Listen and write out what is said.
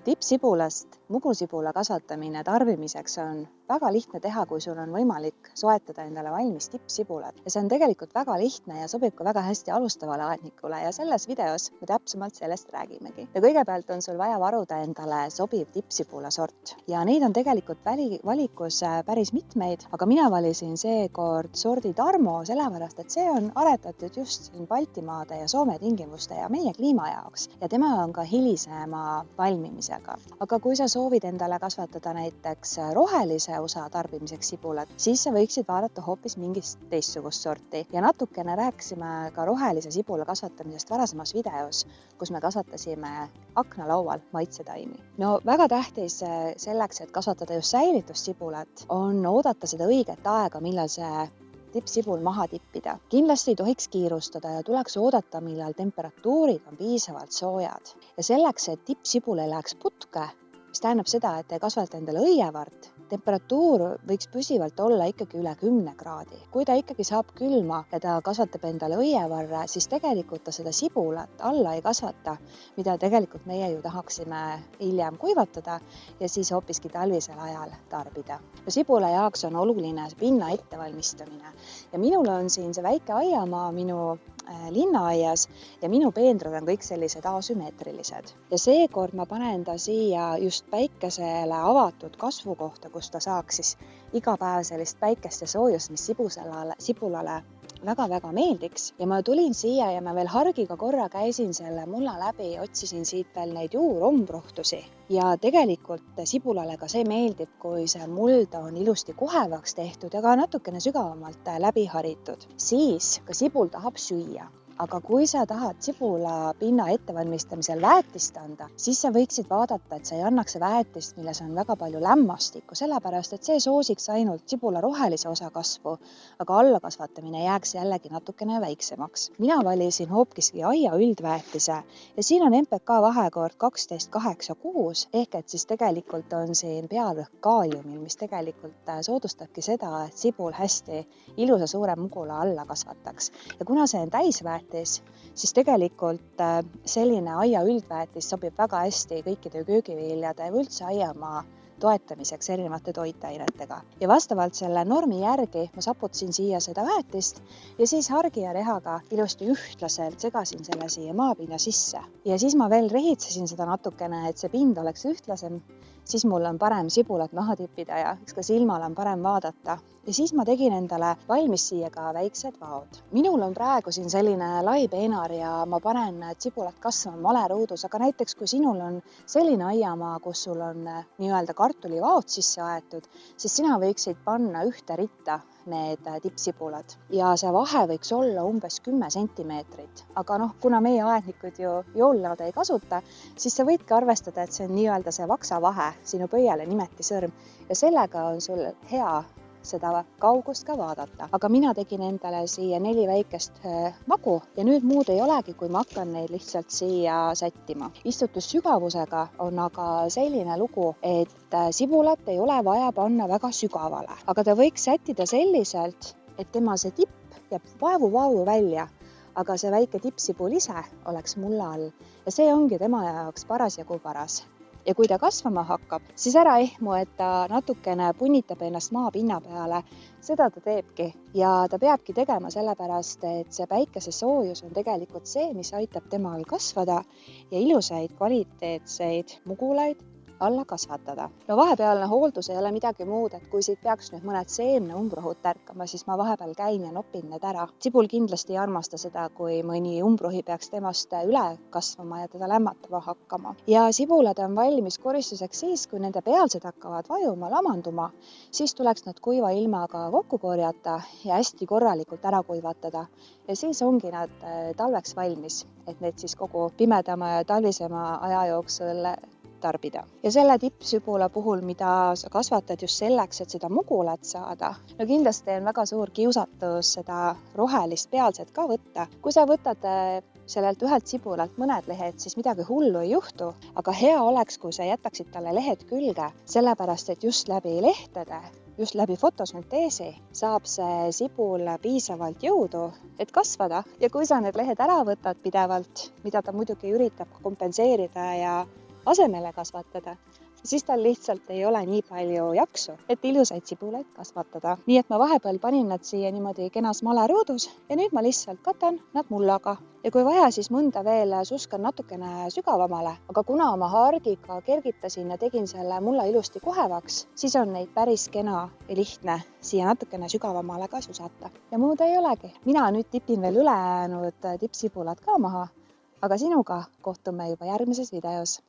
Tippsibulast mugusibula kasvatamine tarbimiseks on väga lihtne teha, kui sul on võimalik soetada endale valmis tippsibulat. Ja see on tegelikult väga lihtne ja sobib ka väga hästi alustavale aednikule ja selles videos me täpsemalt sellest räägimegi. Ja kõigepealt on sul vaja varuda endale sobiv tippsibula sort. Ja neid on tegelikult valikus päris mitmeid, aga mina valisin seekord sordi Tarmo, sellepärast et see on aretatud just siin Baltimaade ja Soome tingimuste ja meie kliima jaoks. Ja tema on ka hilisema valmimisega. Aga kui sa soovid endale kasvatada näiteks rohelise osa tarbimiseks sibulat, siis sa võiksid vaadata hoopis mingist teistsugust sorti. Ja natukene rääkisime ka rohelise sibula kasvatamisest varasemas videos, kus me kasvatasime aknalaual maitsetaimi. No väga tähtis selleks, et kasvatada just säilitussibulat, on oodata seda õiget aega, millal see tippsibul maha tippida. Kindlasti ei tohiks kiirustada ja tuleks oodata, millal temperatuurid on piisavalt soojad. Ja selleks, et tippsibul ei läheks putke, mis tähendab seda, et ei kasvata endale õievart, temperatuur võiks püsivalt olla ikkagi üle 10 kraadi. Kui ta ikkagi saab külma ja ta kasvatab endale õievarre, siis tegelikult ta seda sibulat alla ei kasvata, mida tegelikult meie ju tahaksime hiljem kuivatada ja siis hoopiski talvisel ajal tarbida. Ja sibula jaoks on oluline pinna ettevalmistamine. Ja minul on siin see väike aiamaa minu linnaaias ja minu peenrad on kõik sellised asümmeetrilised. Ja seekord ma panen ta siia just päikesele avatud kasvu kohta, kus ta saaks siis iga päev sellist päikest ja soojust, mis sibulale väga-väga meeldiks. Ja ma tulin siia ja ma veel hargiga korra käisin selle mulla läbi, otsisin siit veel neid juurumbrohtusi. Ja tegelikult sibulale ka see meeldib, kui see muld on ilusti kohevaks tehtud ja ka natukene sügavamalt läbi haritud. Siis ka sibul tahab süüa. Aga kui sa tahad sibula pinna ettevalmistamisel väetist anda, siis sa võiksid vaadata, et sa ei annaks väetist, milles on väga palju lämmastikku, sellepärast et see soosiks ainult sibula rohelise osa kasvu, aga allakasvatamine jääks jällegi natukene väiksemaks. Mina valisin hoopiski aia üldväetise ja siin on MPK vahekord 12,8,6 ehk et siis tegelikult on siin pearõhk kaaliumil, mis tegelikult soodustabki seda, et sibul hästi ilusa suure mugula alla kasvataks. Ja kuna see on täisväetis, siis tegelikult selline aia üldväetis sobib väga hästi kõikide köögiviljade ja üldse aiamaa toetamiseks erinevate toitainetega. Ja vastavalt selle normi järgi ma saputasin siia seda väetist ja siis hargi ja rehaga ilusti ühtlaselt segasin selle siia maapinna sisse. Ja siis ma veel rehitsesin seda natukene, et see pind oleks ühtlasem, siis mul on parem sibulat maha tippida ja ka silmal on parem vaadata. Ja siis ma tegin endale valmis siia ka väiksed vaod. Minul on praegu siin selline lai peenar ja ma panen sibulat kasvama maleruudus, aga näiteks kui sinul on selline aiamaa, kus sul on nii-öelda kartulivaod sisse aetud, siis sina võiksid panna ühte ritta need tippsibulad ja see vahe võiks olla umbes 10 sentimeetrit. Aga kuna meie aednikud ju joolade ei kasuta, siis sa võidki arvestada, et see on nii-öelda see vaksavahe sinu pöiale nimeti sõrm ja sellega on sul hea seda kaugust ka vaadata. Aga mina tegin endale siia 4 väikest magu ja nüüd muud ei olegi, kui ma hakkan neid lihtsalt siia sättima. Istutussügavusega on aga selline lugu, et sibulat ei ole vaja panna väga sügavale, aga ta võiks sättida selliselt, et tema see tipp jääb vaevu välja, aga see väike tippsibul ise oleks mulla all ja see ongi tema jaoks parasjagu paras. Ja kui ta kasvama hakkab, siis ära ehmu, et ta natukene punnitab ennast maapinna peale. Seda ta teebki ja ta peabki tegema sellepärast, et see päikese soojus on tegelikult see, mis aitab temal kasvada ja ilusaid kvaliteetseid mugulaid alla kasvatada. No vahepealne hooldus ei ole midagi muud, et kui siit peaks nüüd mõned seemneumbrohud tärkama, siis ma vahepeal käin ja nopin need ära. Sibul kindlasti ei armasta seda, kui mõni umbrohi peaks temast üle kasvama ja teda lämmatama hakkama. Ja sibulad on valmis koristuseks siis, kui nende pealsed hakkavad vajuma, lamanduma, siis tuleks nad kuiva ilmaga kokku korjata ja hästi korralikult ära kuivatada. Ja siis ongi nad talveks valmis, et need siis kogu pimedama ja talvisema aja jooksul tarbida. Ja selle tippsibula puhul, mida sa kasvatad just selleks, et seda mugulat saada, no kindlasti on väga suur kiusatus seda rohelist pealset ka võtta. Kui sa võtad sellelt ühelt sibulalt mõned lehed, siis midagi hullu ei juhtu, aga hea oleks, kui sa jätaksid talle lehed külge, sellepärast et just läbi lehtede, just läbi fotosünteesi saab see sibul piisavalt jõudu, et kasvada. Ja kui sa need lehed ära võtad pidevalt, mida ta muidugi üritab kompenseerida ja asemele kasvatada, siis tal lihtsalt ei ole nii palju jaksu, et ilusaid sibulaid kasvatada. Nii et ma vahepeal panin nad siia niimoodi kenas maleruudus ja nüüd ma lihtsalt katan nad mullaga. Ja kui vaja, siis mõnda veel suskan natukene sügavamale, aga kuna oma hargiga kergitasin ja tegin selle mulla ilusti kohevaks, siis on neid päris kena ja lihtne siia natukene sügavamale ka susata. Ja muud ei olegi. Mina nüüd tipin veel ülejäänud tippsibulad ka maha, aga sinuga kohtume juba järgmises videos.